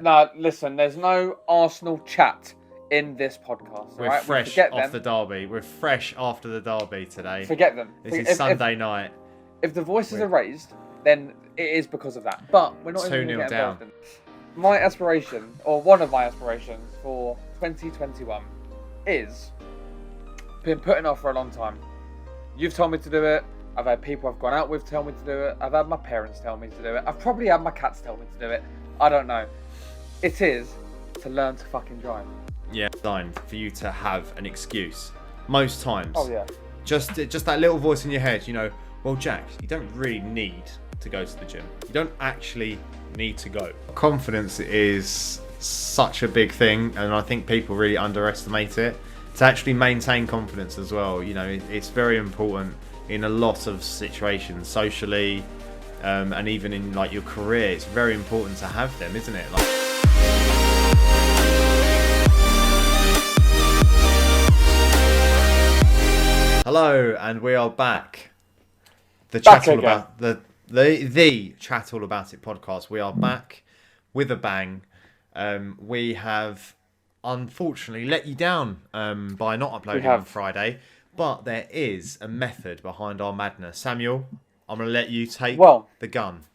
No, listen, there's no Arsenal chat in this podcast. We're right? fresh off the derby. We're fresh after the derby today. Forget them. This is Sunday night. If the voices are raised, then it is because of that. But we're not even going to get involved in it. My aspiration, or one of my aspirations for 2021 is been putting off for a long time. You've told me to do it. I've had people I've gone out with tell me to do it. I've had my parents tell me to do it. I've probably had my cats tell me to do it. I don't know. It is to learn to fucking drive. Yeah, designed for you to have an excuse. Most times. Oh yeah. Just that little voice in your head, you know, well, Jack, you don't really need to go to the gym. You don't actually need to go. Confidence is such a big thing, and I think people really underestimate it. To actually maintain confidence as well, you know, it's very important in a lot of situations, socially, and even in like your career. It's very important to have them, isn't it? Like... Hello, and we are back. The chat all about the chat all about it podcast. We are back with a bang. We have unfortunately let you down by not uploading on Friday, but there is a method behind our madness. Samuel, I'm going to let you take the gun.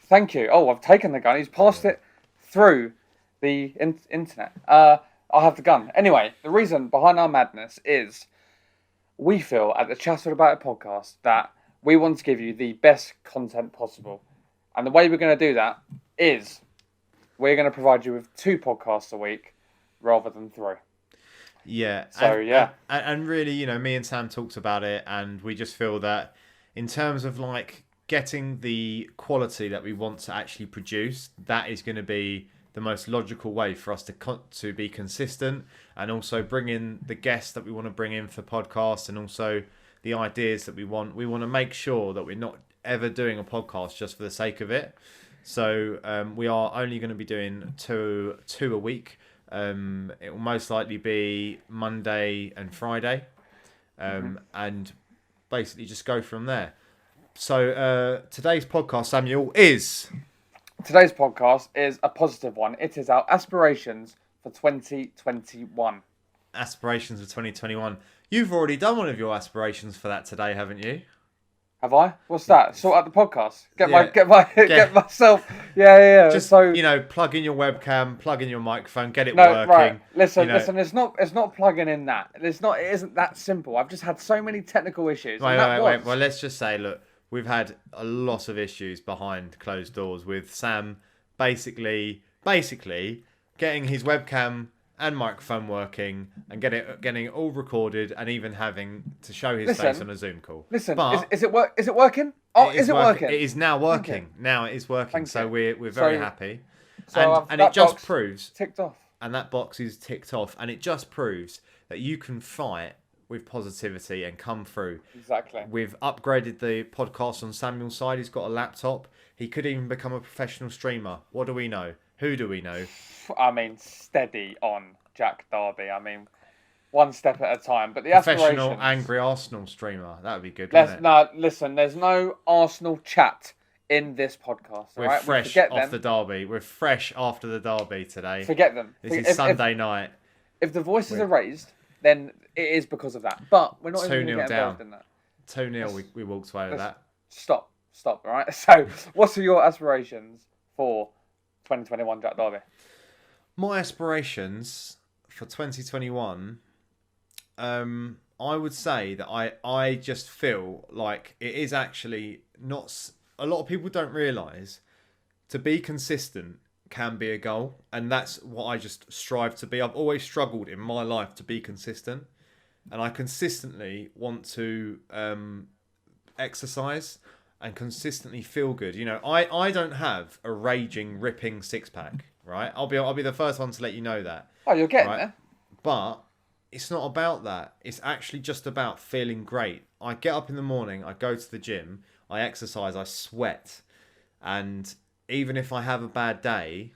Thank you. Oh, I've taken the gun. He's passed it through the internet. I'll have the gun. Anyway, the reason behind our madness is we feel at the Chat All About It podcast that we want to give you the best content possible. And the way we're going to do that is we're going to provide you with 2 podcasts a week rather than 3. Yeah. So, and really, you know, me and Sam talked about it, and we just feel that in terms of like getting the quality that we want to actually produce, that is going to be the most logical way for us to be consistent, and also bring in the guests that we want to bring in for podcasts, and also the ideas that we want. We want to make sure that we're not ever doing a podcast just for the sake of it. So we are only going to be doing two a week. It will most likely be Monday and Friday, and basically just go from there. So today's podcast, Samuel, is... Today's podcast is a positive one. It is our aspirations for 2021. Aspirations for 2021. You've already done one of your aspirations for that today, haven't you? Have I? What's that? Sort out the podcast. Get myself. Yeah. Just so plug in your webcam, plug in your microphone, get it working. Right. Listen. It's not plugging in that. It isn't that simple. I've just had so many technical issues. Wait. Well, let's just say, look, we've had a lot of issues behind closed doors with Sam basically getting his webcam and microphone working and getting it all recorded, and even having to show his face on a Zoom call. Listen, but is it working? Oh, is it working? It is now working. Now it is working. So we're very happy. So and it just proves ticked off. And that box is ticked off, and it just proves that you can fight with positivity and come through. Exactly. We've upgraded the podcast on Samuel's side. He's got a laptop. He could even become a professional streamer. What do we know? Who do we know? I mean, steady on Jack Derby. I mean, one step at a time. But the professional angry Arsenal streamer. That would be good, wouldn't it? No, listen, there's no Arsenal chat in this podcast. We're fresh off the derby. We're fresh after the derby today. Forget them. This is Sunday night. If the voices are raised, then it is because of that. But we're not even going to get involved in that. 2-0, we walked away with that. Stop, all right? So, what are your aspirations for 2021 Jack Derby? My aspirations for 2021, I would say that I just feel like it is actually not... A lot of people don't realise to be consistent can be a goal, and that's what I just strive to be. I've always struggled in my life to be consistent, and I consistently want to exercise and consistently feel good. You know, I don't have a raging, ripping six-pack, right? I'll be the first one to let you know that. Oh, you're getting there. But it's not about that. It's actually just about feeling great. I get up in the morning, I go to the gym, I exercise, I sweat, and even if I have a bad day,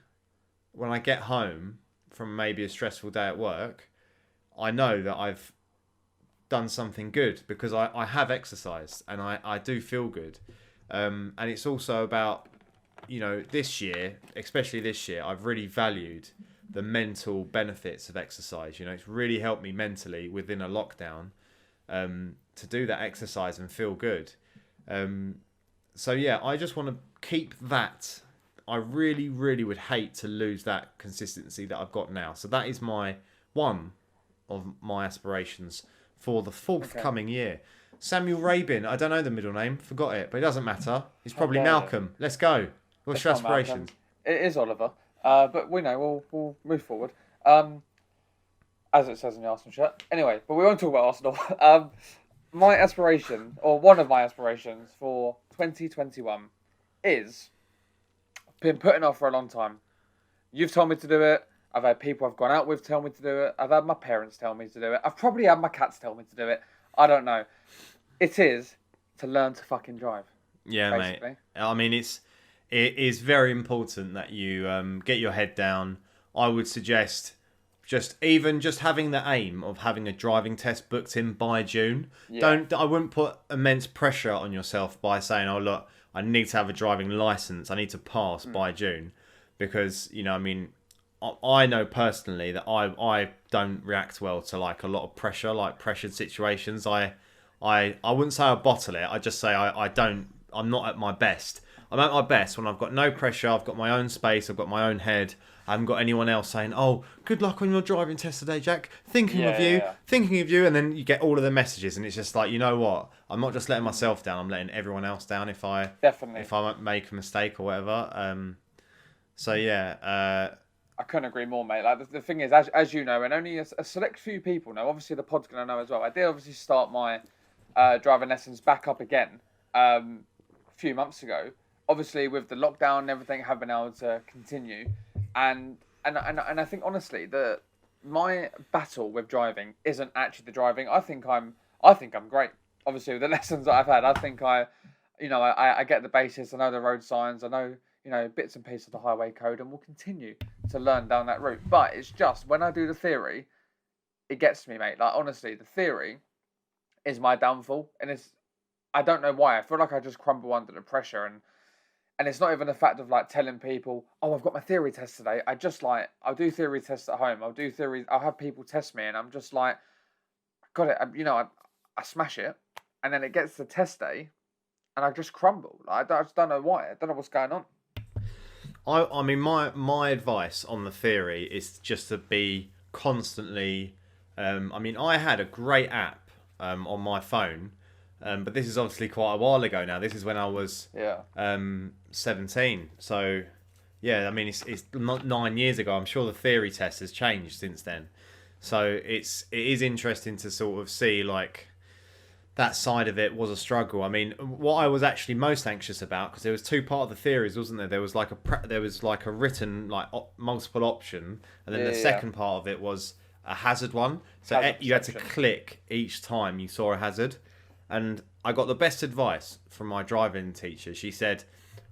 when I get home from maybe a stressful day at work, I know that I've done something good because I have exercised and I do feel good. And it's also about this year, especially this year, I've really valued the mental benefits of exercise. It's really helped me mentally within a lockdown to do that exercise and feel good. So yeah, I just want to keep that. I really, really would hate to lose that consistency that I've got now. So that is one of my aspirations for the forthcoming year. Samuel Rabin, I don't know the middle name, forgot it, but it doesn't matter. It's probably Malcolm. Let's go. What's your aspirations? It is Oliver, but we'll move forward. As it says in the Arsenal shirt. Anyway, but we won't talk about Arsenal. My aspiration, or one of my aspirations for 2021 is, been putting off for a long time. You've told me to do it. I've had people I've gone out with tell me to do it. I've had my parents tell me to do it. I've probably had my cats tell me to do it. I don't know. It is to learn to fucking drive. Yeah, basically. Mate. I mean, it is very important that you get your head down. I would suggest just having the aim of having a driving test booked in by June. Yeah. I wouldn't put immense pressure on yourself by saying, "Oh look, I need to have a driving license. I need to pass by June," because I know personally that I don't react well to like a lot of pressure, like pressured situations. I wouldn't say I bottle it. I just say I'm not at my best. I'm at my best when I've got no pressure. I've got my own space. I've got my own head. I haven't got anyone else saying, "Oh, good luck on your driving test today, Jack. Thinking of you." And then you get all of the messages, and it's just like, you know what? I'm not just letting myself down. I'm letting everyone else down if I make a mistake or whatever. So yeah. I couldn't agree more, mate. Like the thing is, as you know, and only a select few people know. Obviously, the pod's gonna know as well. I did obviously start my driving lessons back up again a few months ago. Obviously, with the lockdown and everything, have been able to continue. And I think honestly, my battle with driving isn't actually the driving. I think I'm great. Obviously, with the lessons that I've had, I think I get the basis. I know the road signs. I know bits and pieces of the highway code, and will continue to learn down that route. But it's just when I do the theory, it gets to me, mate. Like honestly, the theory is my downfall, and I don't know why. I feel like I just crumble under the pressure, and it's not even the fact of like telling people, "Oh, I've got my theory test today." I'll do theory tests at home. I'll have people test me, and I'm just like, got it. I smash it, and then it gets to test day, and I just crumble. Like, I just don't know why. I don't know what's going on. I mean, my advice on the theory is just to be constantly. I had a great app on my phone. But this is obviously quite a while ago now. This is when I was 17. So, yeah, I mean, it's not 9 years ago. I'm sure the theory test has changed since then. So it is interesting to sort of see like that side of it was a struggle. I mean, what I was actually most anxious about, because there was two part of the theories, wasn't there? There was like a written like multiple option, and then the second part of it was a hazard one. So you had to click each time you saw a hazard. And I got the best advice from my driving teacher. She said,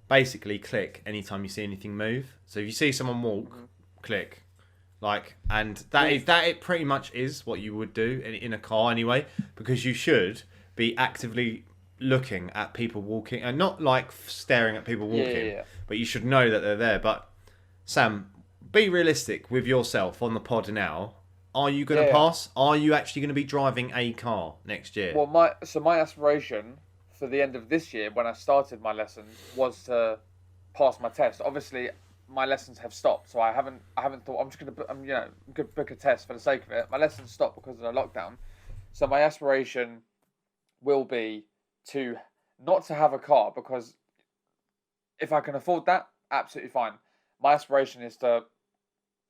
basically click anytime you see anything move. So if you see someone walk, click. And it pretty much is what you would do in a car anyway, because you should be actively looking at people walking and not like staring at people walking, but you should know that they're there. But Sam, be realistic with yourself on the pod now. Are you going to pass? Are you actually going to be driving a car next year? Well, my aspiration for the end of this year, when I started my lessons, was to pass my test. Obviously, my lessons have stopped, so I haven't thought I'm just going to book a test for the sake of it. My lessons stopped because of the lockdown, so my aspiration will be to not to have a car, because if I can afford that, absolutely fine. My aspiration is to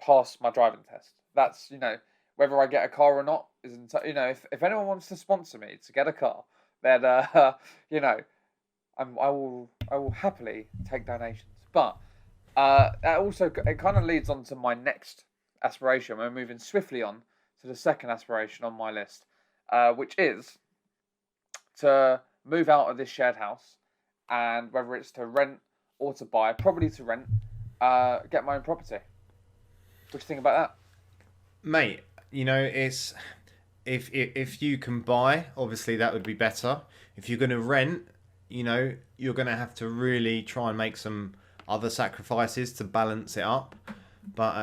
pass my driving test. That's whether I get a car or not isn't. If anyone wants to sponsor me to get a car, then I will happily take donations. But that also it kind of leads on to my next aspiration. We're moving swiftly on to the second aspiration on my list, which is to move out of this shared house, and whether it's to rent or to buy, probably to rent, get my own property. What do you think about that, mate? It's if you can buy, obviously that would be better. If you're going to rent, you're going to have to really try and make some other sacrifices to balance it up. But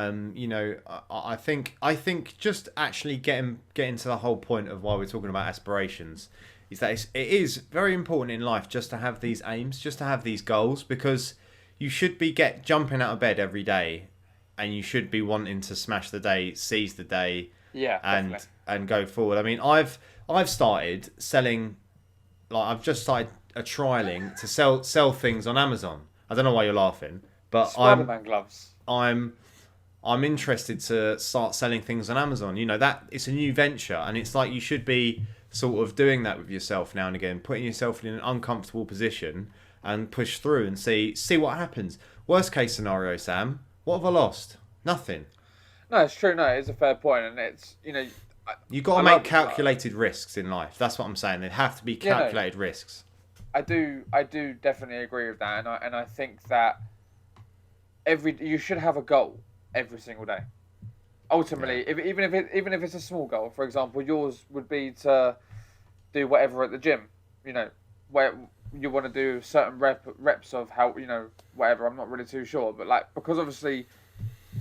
I think just actually getting to the whole point of why we're talking about aspirations is that it is very important in life just to have these aims, just to have these goals, because you should be jumping out of bed every day, and you should be wanting to smash the day, seize the day, and go forward. I mean, I've started selling, like I've just started trialing to sell things on Amazon. I don't know why you're laughing, but Spider-Man gloves. I'm interested to start selling things on Amazon. That it's a new venture, and it's like you should be sort of doing that with yourself now and again, putting yourself in an uncomfortable position and push through and see what happens. Worst case scenario, Sam, what have I lost? Nothing. No, it's true. No, it's a fair point, and it's you've got to make calculated risks in life. That's what I'm saying. They have to be calculated risks. I do definitely agree with that, and I think that you should have a goal every single day. Ultimately, even if it's a small goal, for example, yours would be to do whatever at the gym. Where you want to do certain reps of how whatever. I'm not really too sure, but because obviously,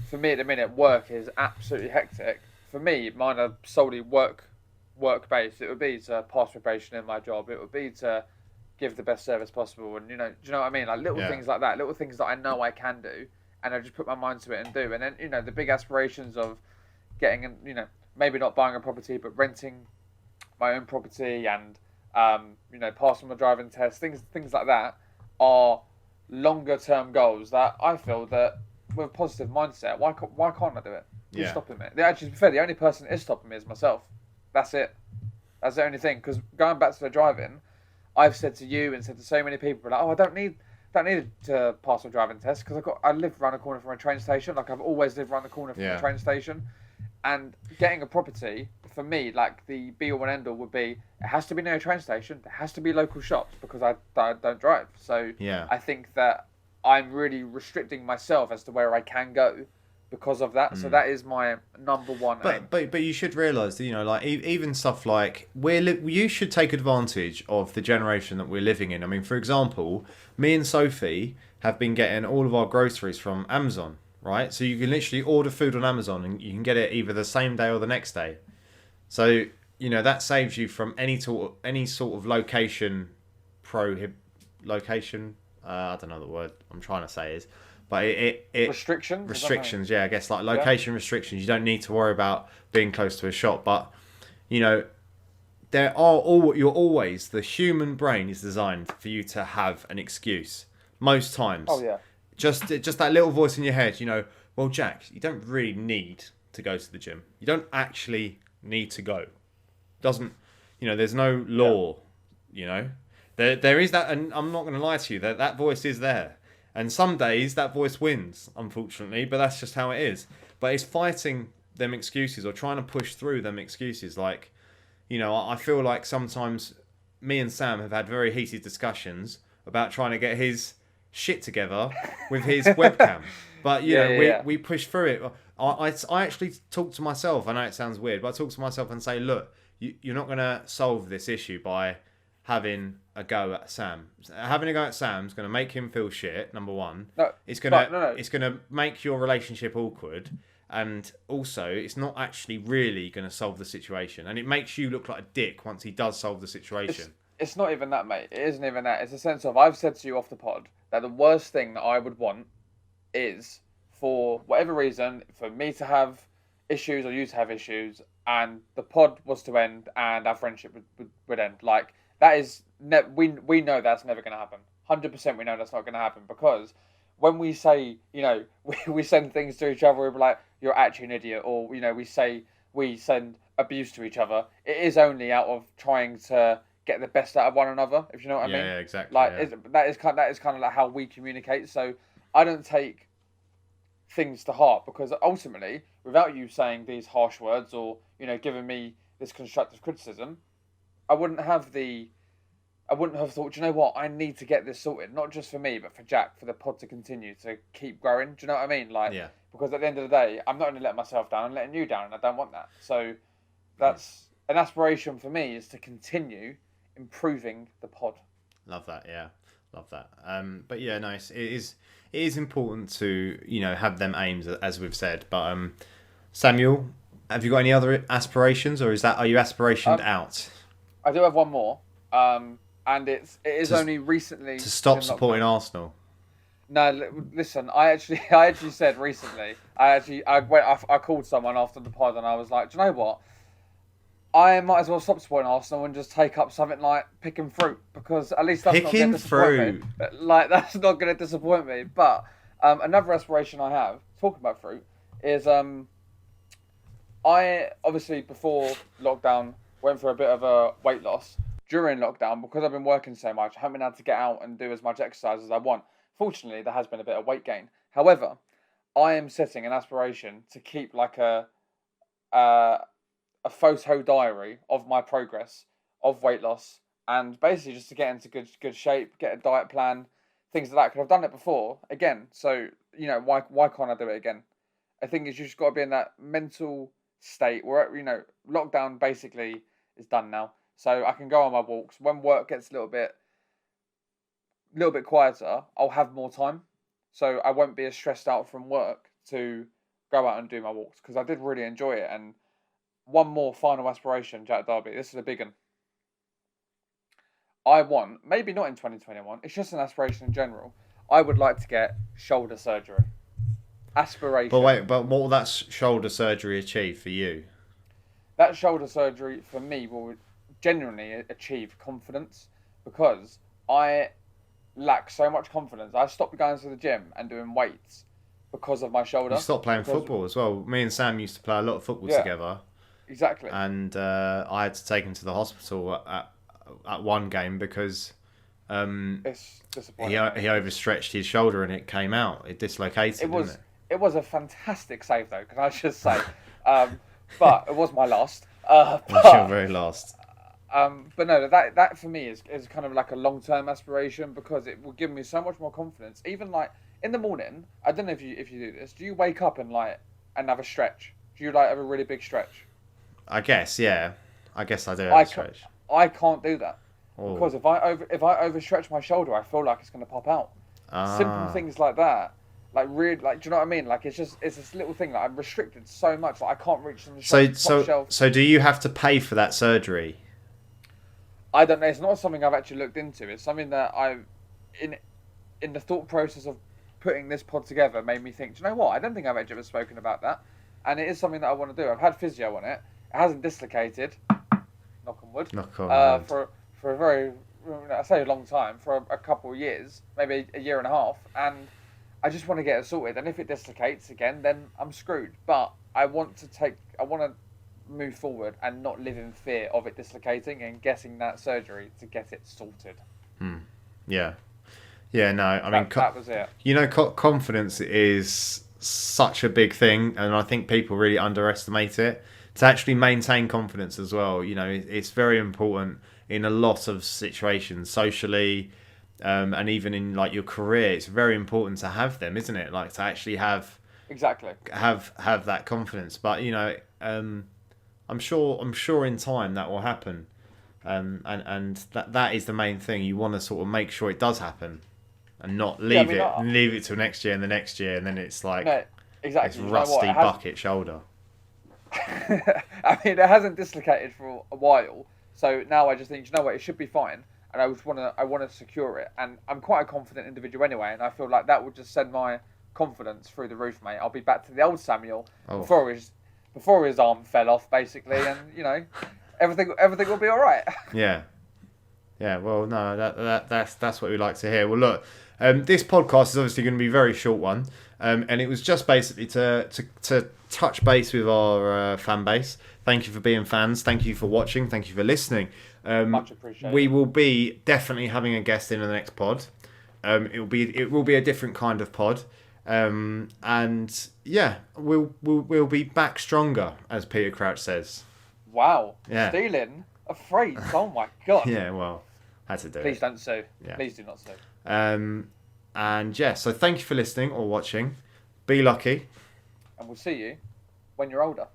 for me at the minute, work is absolutely hectic. For me, mine are solely work based. It would be to pass probation in my job. It would be to give the best service possible, and do you know what I mean? Like little things like that, little things that I know I can do, and I just put my mind to it and do. And then the big aspirations of getting, maybe not buying a property, but renting my own property, and passing my driving test, things like that are longer term goals that I feel that with a positive mindset, why can't I do it? Who's stopping me? Actually, to be fair, the only person that is stopping me is myself. That's it. That's the only thing. Because going back to the driving, I've said to you and said to so many people, like, I don't need to pass a driving test because I live around the corner from a train station. Like I've always lived around the corner from a train station, and getting a property for me, like the be all and end all would be, it has to be near a train station. There has to be local shops because I don't drive. So I think that I'm really restricting myself as to where I can go because of that. So that is my number one aim. But you should realise that, like even stuff like you should take advantage of the generation that we're living in. I mean, for example, me and Sophie have been getting all of our groceries from Amazon, right? So you can literally order food on Amazon and you can get it either the same day or the next day. So that saves you from any sort of location. I don't know the word I'm trying to say is. But it restrictions, yeah, I guess like location restrictions. You don't need to worry about being close to a shop, but the human brain is designed for you to have an excuse most times. Oh yeah. Just that little voice in your head, well, Jack, you don't really need to go to the gym. You don't actually need to go. There's no law, There is that, and I'm not going to lie to you, that voice is there. And some days that voice wins, unfortunately, but that's just how it is. But it's fighting them excuses or trying to push through them excuses. Like, I feel like sometimes me and Sam have had very heated discussions about trying to get his shit together with his webcam. But, we push through it. I actually talk to myself. I know it sounds weird, but I talk to myself and say, look, you're not going to solve this issue by having a go at Sam. Having a go at Sam's going to make him feel shit. Number one, it's going to make your relationship awkward, and also it's not actually really going to solve the situation. And it makes you look like a dick once he does solve the situation. It's not even that, mate. It isn't even that. It's a sense of I've said to you off the pod that the worst thing that I would want is for whatever reason for me to have issues or you to have issues, and the pod was to end and our friendship would end. Like. That is, we know that's never going to happen. 100% we know that's not going to happen because when we say, we send things to each other, we're like, you're actually an idiot. Or, we send abuse to each other. It is only out of trying to get the best out of one another, if you know what I mean. Yeah, exactly. That is kind of like how we communicate. So I don't take things to heart because ultimately, without you saying these harsh words or, giving me this constructive criticism, I wouldn't have thought, you know what, I need to get this sorted, not just for me, but for Jack, for the pod to continue to keep growing. Do you know what I mean? Because at the end of the day, I'm not going to let myself down, I'm letting you down, and I don't want that. So that's an aspiration for me, is to continue improving the pod. Love that, yeah. Love that. But yeah, nice. It it is important to, have them aims, as we've said. But Samuel, have you got any other aspirations, or are you aspirationed out? I do have one more, and it is only recently to stop supporting Arsenal. No, listen. I actually said recently. I called someone after the pod, and I was like, do you know what? I might as well stop supporting Arsenal and just take up something like picking fruit, because at least that's not going to disappoint me. Like, that's not going to disappoint me. But another aspiration I have, talking about fruit, is I obviously before lockdown went for a bit of a weight loss. During lockdown, because I've been working so much, I haven't been able to get out and do as much exercise as I want. Fortunately, there has been a bit of weight gain. However, I am setting an aspiration to keep like a photo diary of my progress of weight loss, and basically just to get into good shape, get a diet plan, things like that. Because I've done it before again, so why can't I do it again? I think you just got to be in that mental state where lockdown basically is done now, so I can go on my walks. When work gets a little bit quieter, I'll have more time, so I won't be as stressed out from work to go out and do my walks, because I did really enjoy it. And one more final aspiration, Jack Derby. This is a big one. I want, maybe not in 2021, it's just an aspiration in general. I would like to get shoulder surgery. Aspiration. But what will that shoulder surgery achieve for you? That shoulder surgery for me will genuinely achieve confidence, because I lack so much confidence. I stopped going to the gym and doing weights because of my shoulder. You stopped playing football as well. Me and Sam used to play a lot of football together. Exactly. And I had to take him to the hospital at one game because it's disappointing. He overstretched his shoulder and it came out. It dislocated. It was a fantastic save, though, can I just say? But it was my last. Your very last. But no, that for me is kind of like a long-term aspiration, because it will give me so much more confidence. Even like in the morning, I don't know if you do this. Do you wake up and have a stretch? Do you have a really big stretch? I guess, yeah. I guess I do have a stretch. I can't do that because if I overstretch my shoulder, I feel like it's going to pop out. Simple things like that. Like really, do you know what I mean? Like it's this little thing that I'm restricted so much that I can't reach the top shelf. So do you have to pay for that surgery? I don't know. It's not something I've actually looked into. It's something that in the thought process of putting this pod together, made me think, do you know what? I don't think I've actually ever spoken about that, and it is something that I want to do. I've had physio on it. It hasn't dislocated. Knock on wood. Knock on wood. For a very, I say a long time, for a couple of years, maybe a year and a half, and I just want to get it sorted. And if it dislocates again, then I'm screwed. But I want to move forward and not live in fear of it dislocating and getting that surgery to get it sorted. Yeah. Yeah, no, I mean... That was it. Confidence is such a big thing, and I think people really underestimate it. To actually maintain confidence as well, it's very important in a lot of situations, socially, and even in like your career. It's very important to have them, isn't it? Like to actually have that confidence. But I'm sure in time that will happen, and that is the main thing. You want to sort of make sure it does happen, and not leave it till next year and the next year, and then it's like this rusty bucket shoulder. I mean, it hasn't dislocated for a while, so now I just think, you know what, it should be fine, and I want to secure it, and I'm quite a confident individual anyway, and I feel like that will just send my confidence through the roof, mate. I'll be back to the old Samuel before his arm fell off, basically, and everything will be all right. Yeah. Well, no, that's what we like to hear. Well, look, this podcast is obviously going to be a very short one, and it was just basically to touch base with our fan base. Thank you for being fans. Thank you for watching. Thank you for listening. Much appreciated. We will be definitely having a guest in the next pod. It will be a different kind of pod, and yeah, we'll be back stronger, as Peter Crouch says. Wow. Yeah. Stealing a phrase. Oh my god. Yeah. Well, had to do it. Please don't sue. Yeah. Please do not sue. And yeah, so thank you for listening or watching. Be lucky. And we'll see you when you're older.